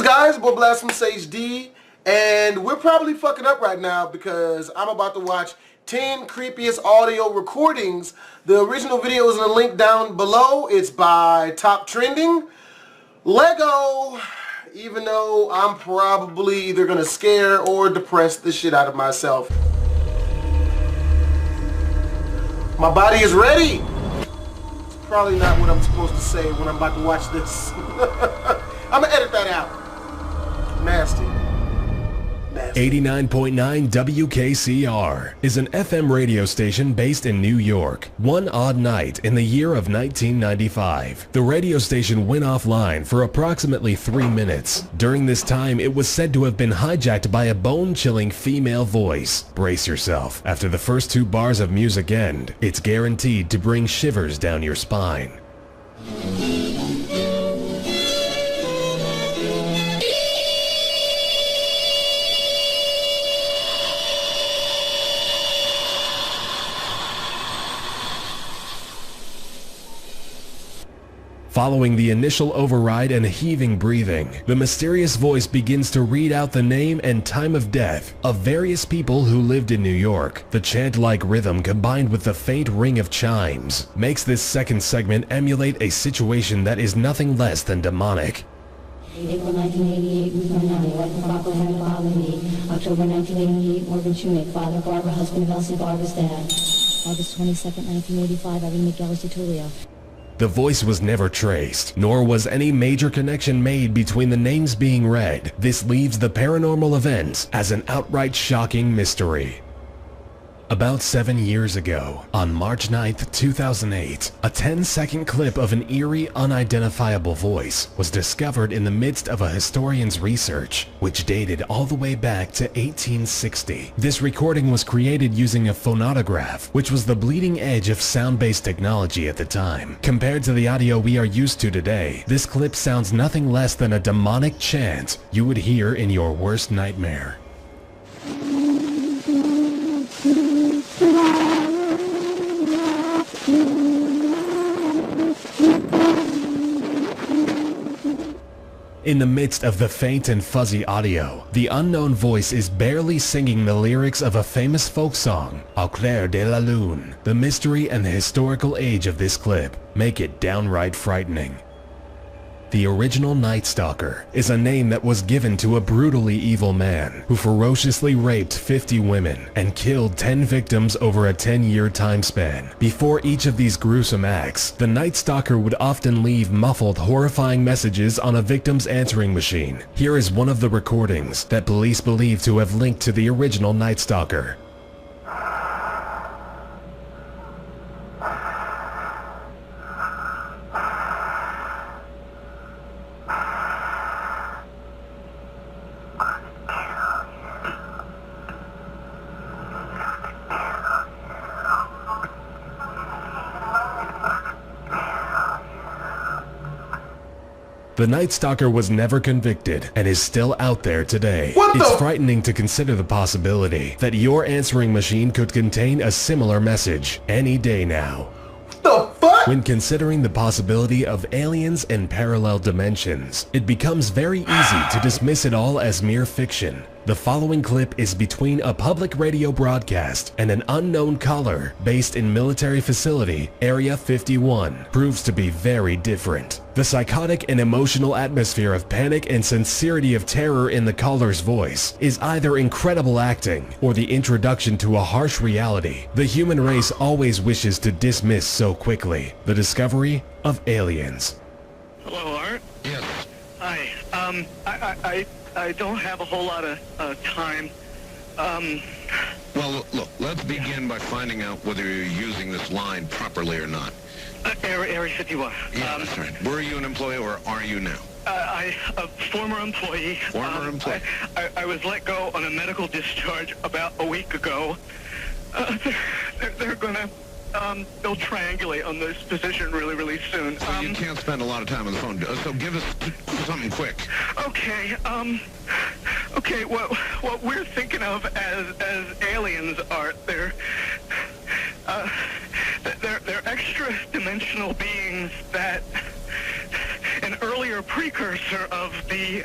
is, guys? Boy Blasphemous HD, and we're probably fucking up right now because I'm about to watch 10 creepiest audio recordings. The original video is in the link down below. It's by Top Trending. Lego, even though I'm probably either gonna scare or depress the shit out of myself. My body is ready. It's probably not what I'm supposed to say when I'm about to watch this. I'm gonna edit that out. Nasty. 89.9 WKCR is an FM radio station based in New York. One odd night in the year of 1995, the radio station went offline for approximately 3 minutes. During this time, it was said to have been hijacked by a bone-chilling female voice. Brace yourself. After the first 2 bars of music end, it's guaranteed to bring shivers down your spine. Following the initial override and heaving breathing, the mysterious voice begins to read out the name and time of death of various people who lived in New York. The chant-like rhythm combined with the faint ring of chimes makes this second segment emulate a situation that is nothing less than demonic. April 1988, Ruth wife of Rocco had a father me. October 1988, Morgan Schumate, father Barbara, husband of Elsie, Barbara's dad. August 22nd, 1985, Irene McGillis DeTulio. The voice was never traced, nor was any major connection made between the names being read. This leaves the paranormal events as an outright shocking mystery. About 7 years ago, on March 9th, 2008, a 10-second clip of an eerie, unidentifiable voice was discovered in the midst of a historian's research, which dated all the way back to 1860. This recording was created using a phonautograph, which was the bleeding edge of sound-based technology at the time. Compared to the audio we are used to today, this clip sounds nothing less than a demonic chant you would hear in your worst nightmare. In the midst of the faint and fuzzy audio, the unknown voice is barely singing the lyrics of a famous folk song, Au clair de la lune. The mystery and the historical age of this clip make it downright frightening. The original Night Stalker is a name that was given to a brutally evil man who ferociously raped 50 women and killed 10 victims over a 10-year time span. Before each of these gruesome acts, the Night Stalker would often leave muffled, horrifying messages on a victim's answering machine. Here is one of the recordings that police believe to have linked to the original Night Stalker. The Night Stalker was never convicted and is still out there today. It's frightening to consider the possibility that your answering machine could contain a similar message any day now. What the fuck? When considering the possibility of aliens and parallel dimensions, it becomes very easy to dismiss it all as mere fiction. The following clip is between a public radio broadcast and an unknown caller based in military facility Area 51 proves to be very different. The psychotic and emotional atmosphere of panic and sincerity of terror in the caller's voice is either incredible acting or the introduction to a harsh reality the human race always wishes to dismiss so quickly: the discovery of aliens. Hello, Art? Yes. Hi. I don't have a whole lot of time. Well, look, let's begin by finding out whether you're using this line properly or not. Area 51. Yeah, that's right. Were you an employee or are you now? A former employee. Former employee? I was let go on a medical discharge about a week ago. They're gonna they'll triangulate on this position really soon. So you can't spend a lot of time on the phone, so give us something quick. Okay, okay, what we're thinking of as aliens are, they're extra-dimensional beings that in earlier earlier precursor of the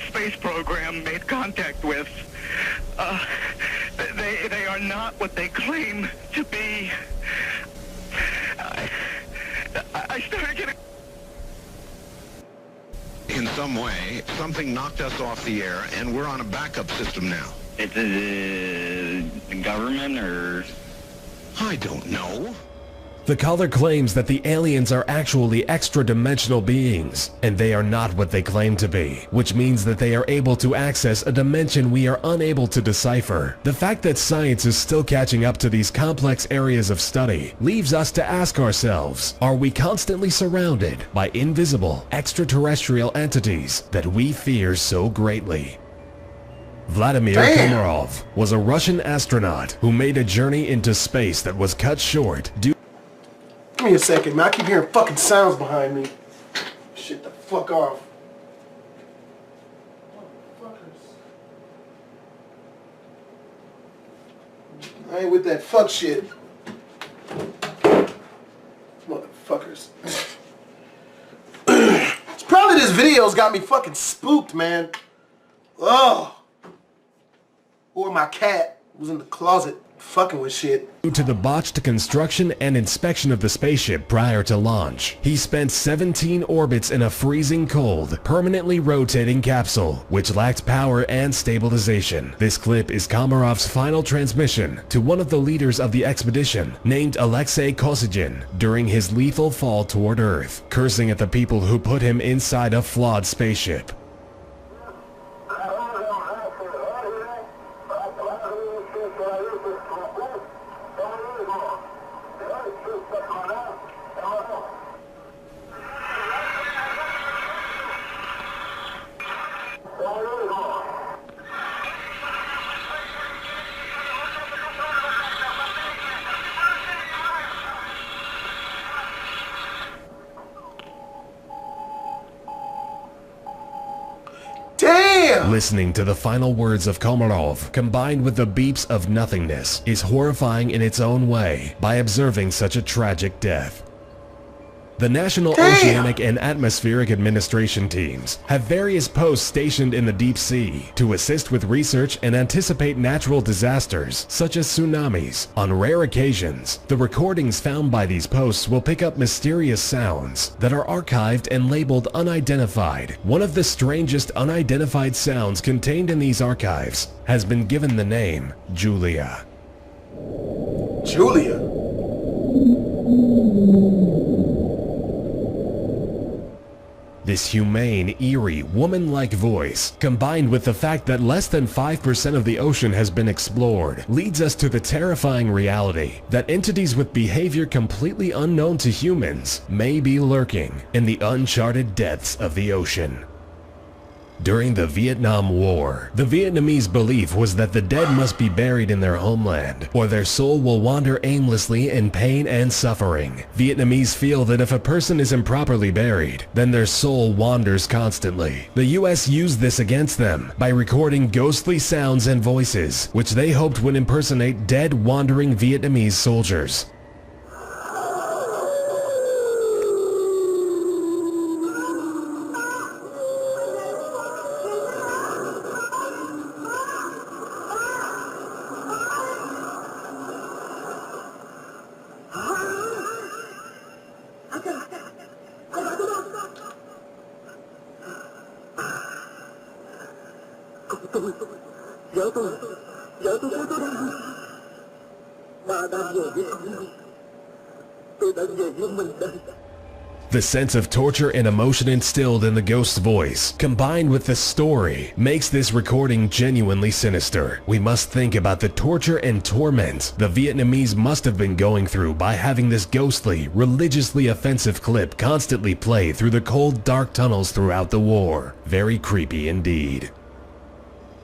space program made contact with. They are not what they claim to be. I started getting... In some way, something knocked us off the air, and we're on a backup system now. It's the government, or... I don't know. The caller claims that the aliens are actually extra-dimensional beings, and they are not what they claim to be, which means that they are able to access a dimension we are unable to decipher. The fact that science is still catching up to these complex areas of study leaves us to ask ourselves, are we constantly surrounded by invisible, extraterrestrial entities that we fear so greatly? Vladimir Komarov was a Russian astronaut who made a journey into space that was cut short due... Give me a second, man. I keep hearing fucking sounds behind me. Shit the fuck off. I ain't with that fuck shit. Motherfuckers. It's probably this video's got me fucking spooked, man. Ugh. Or my cat was in the closet fucking with shit. Due to the botched construction and inspection of the spaceship prior to launch, he spent 17 orbits in a freezing cold, permanently rotating capsule, which lacked power and stabilization. This clip is Komarov's final transmission to one of the leaders of the expedition, named Alexei Kosygin, during his lethal fall toward Earth, cursing at the people who put him inside a flawed spaceship. Damn! Listening to the final words of Komarov, combined with the beeps of nothingness, is horrifying in its own way by observing such a tragic death. The National Oceanic and Atmospheric Administration teams have various posts stationed in the deep sea to assist with research and anticipate natural disasters such as tsunamis. On rare occasions, the recordings found by these posts will pick up mysterious sounds that are archived and labeled unidentified. One of the strangest unidentified sounds contained in these archives has been given the name Julia. Julia? This humane, eerie, woman-like voice, combined with the fact that less than 5% of the ocean has been explored, leads us to the terrifying reality that entities with behavior completely unknown to humans may be lurking in the uncharted depths of the ocean. During the Vietnam War, the Vietnamese belief was that the dead must be buried in their homeland, or their soul will wander aimlessly in pain and suffering. Vietnamese feel that if a person is improperly buried, then their soul wanders constantly. The US used this against them by recording ghostly sounds and voices, which they hoped would impersonate dead, wandering Vietnamese soldiers. The sense of torture and emotion instilled in the ghost's voice, combined with the story, makes this recording genuinely sinister. We must think about the torture and torment the Vietnamese must have been going through by having this ghostly, religiously offensive clip constantly play through the cold, dark tunnels throughout the war. Very creepy indeed.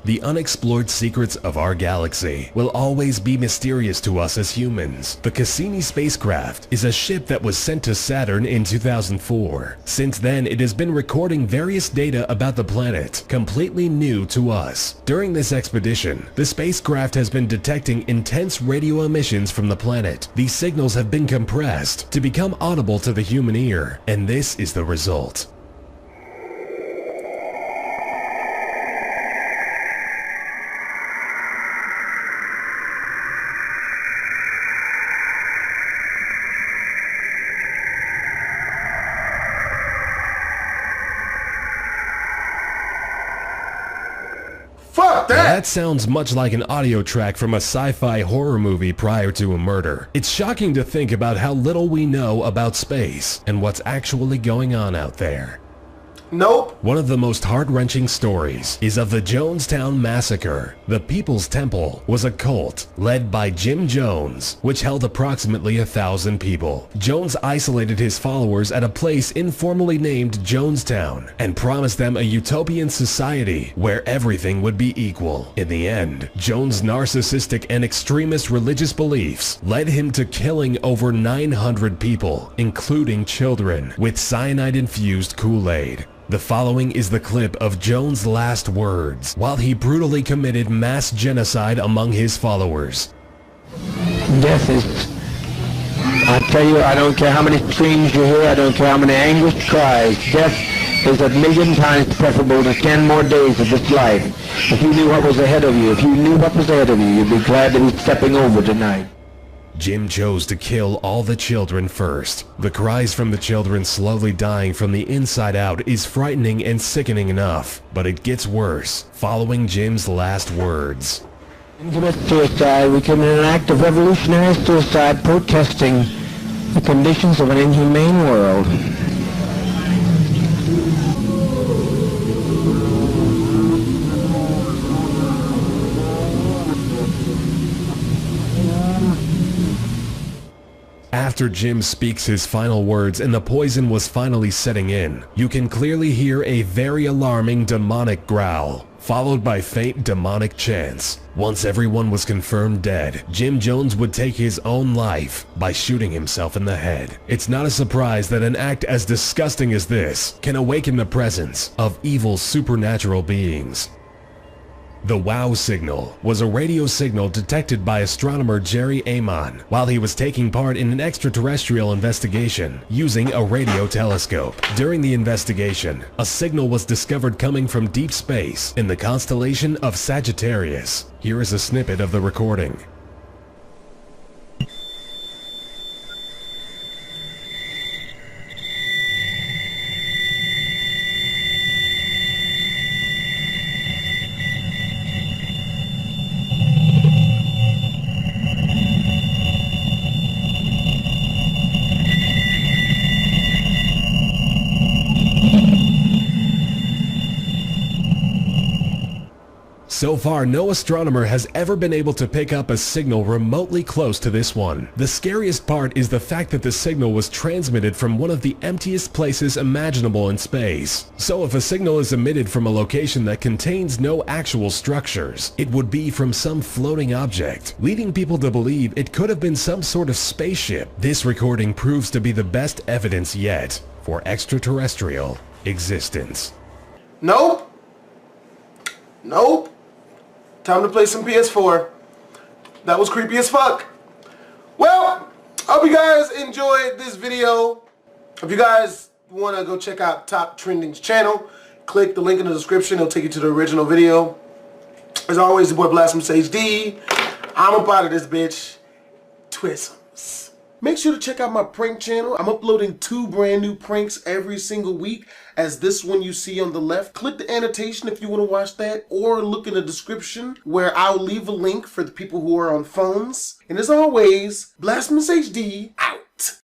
The unexplored secrets of our galaxy will always be mysterious to us as humans. The Cassini spacecraft is a ship that was sent to Saturn in 2004. Since then, it has been recording various data about the planet, completely new to us. During this expedition, the spacecraft has been detecting intense radio emissions from the planet. These signals have been compressed to become audible to the human ear, and this is the result. Fuck that! That sounds much like an audio track from a sci-fi horror movie prior to a murder. It's shocking to think about how little we know about space and what's actually going on out there. Nope. One of the most heart-wrenching stories is of the Jonestown Massacre. The People's Temple was a cult led by Jim Jones, which held approximately 1,000 people. Jones isolated his followers at a place informally named Jonestown and promised them a utopian society where everything would be equal. In the end, Jones' narcissistic and extremist religious beliefs led him to killing over 900 people, including children, with cyanide-infused Kool-Aid. The following is the clip of Jones' last words while he brutally committed mass genocide among his followers. Death is, I tell you, I don't care how many screams you hear, I don't care how many anguished cries, death is a million times preferable to 10 more days of this life. If you knew what was ahead of you, you'd be glad to be stepping over tonight. Jim chose to kill all the children first. The cries from the children slowly dying from the inside out is frightening and sickening enough, but it gets worse following Jim's last words. We commit suicide. We commit an act of revolutionary suicide, protesting the conditions of an inhumane world. After Jim speaks his final words and the poison was finally setting in, you can clearly hear a very alarming demonic growl, followed by faint demonic chants. Once everyone was confirmed dead, Jim Jones would take his own life by shooting himself in the head. It's not a surprise that an act as disgusting as this can awaken the presence of evil supernatural beings. The WOW signal was a radio signal detected by astronomer Jerry Amon while he was taking part in an extraterrestrial investigation using a radio telescope. During the investigation, a signal was discovered coming from deep space in the constellation of Sagittarius. Here is a snippet of the recording. So far, no astronomer has ever been able to pick up a signal remotely close to this one. The scariest part is the fact that the signal was transmitted from one of the emptiest places imaginable in space. So if a signal is emitted from a location that contains no actual structures, it would be from some floating object, leading people to believe it could have been some sort of spaceship. This recording proves to be the best evidence yet for extraterrestrial existence. Nope. Nope. Time to play some PS4. That was creepy as fuck. Well, I hope you guys enjoyed this video. If you guys want to go check out Top Trending's channel, click the link in the description. It'll take you to the original video. As always, the boy Blasphemous HD. I'm up out of this bitch. Twisms. Make sure to check out my prank channel. I'm uploading 2 brand new pranks every single week, as this one you see on the left. Click the annotation if you want to watch that, or look in the description where I'll leave a link for the people who are on phones. And as always, Blasphemous HD out.